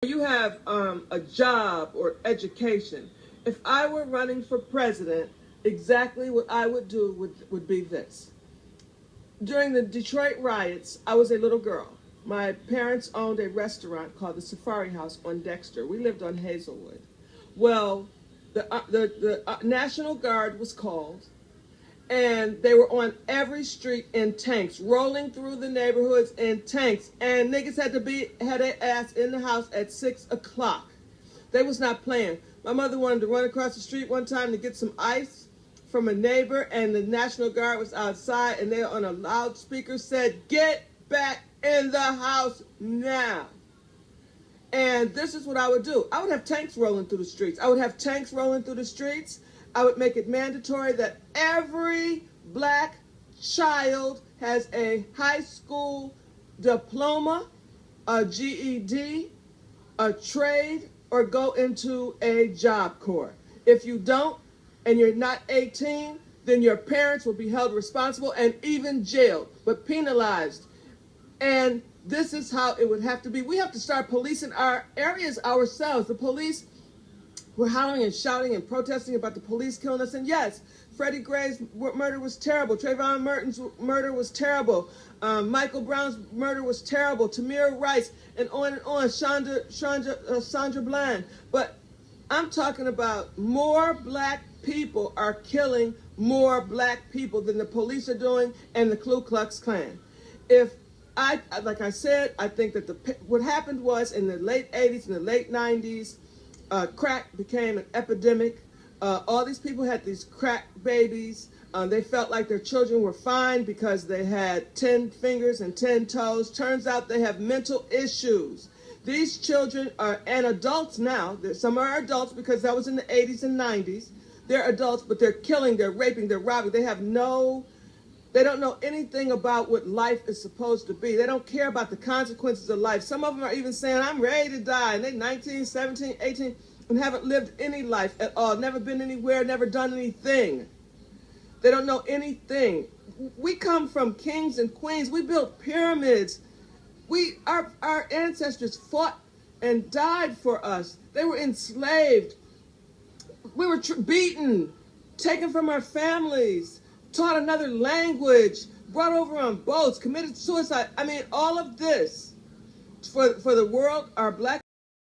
You have a job or education. If I were running for president, exactly what I would do would be this. During the Detroit riots, I was a little girl. My parents owned a restaurant called the Safari House on Dexter. We lived on Hazelwood. Well, the National Guard was called, and they were on every street in tanks, rolling through the neighborhoods in tanks. And niggas had their ass in the house at 6 o'clock. They was not playing. My mother wanted to run across the street one time to get some ice from a neighbor, and the National Guard was outside, and they on a loudspeaker said, "Get back in the house now." And this is what I would do. I would have tanks rolling through the streets. I would have tanks rolling through the streets. I would make it mandatory that every black child has a high school diploma, a GED, a trade, or go into a job corps. If you don't, and you're not 18, then your parents will be held responsible and even jailed, but penalized. And this is how it would have to be. We have to start policing our areas ourselves. The police were howling and shouting and protesting about the police killing us. And yes, Freddie Gray's murder was terrible. Trayvon Martin's murder was terrible. Michael Brown's murder was terrible. Tamir Rice, and on. Sandra Bland. But I'm talking about more black people are killing more black people than the police are doing and the Ku Klux Klan. Like I said, I think that what happened was in the late 80s and the late 90s, crack became an epidemic. All these people had these crack babies. They felt like their children were fine because they had 10 fingers and 10 toes. Turns out they have mental issues. These children are, and adults now, some are adults because that was in the 80s and 90s. They're adults, but they're killing, they're raping, they're robbing. They don't know anything about what life is supposed to be. They don't care about the consequences of life. Some of them are even saying, "I'm ready to die." And they're 19, 17, 18, and haven't lived any life at all, never been anywhere, never done anything. They don't know anything. We come from kings and queens. We built pyramids. Our ancestors fought and died for us. They were enslaved. We were beaten, taken from our families, taught another language, brought over on boats, committed suicide. I mean, all of this for the world, our black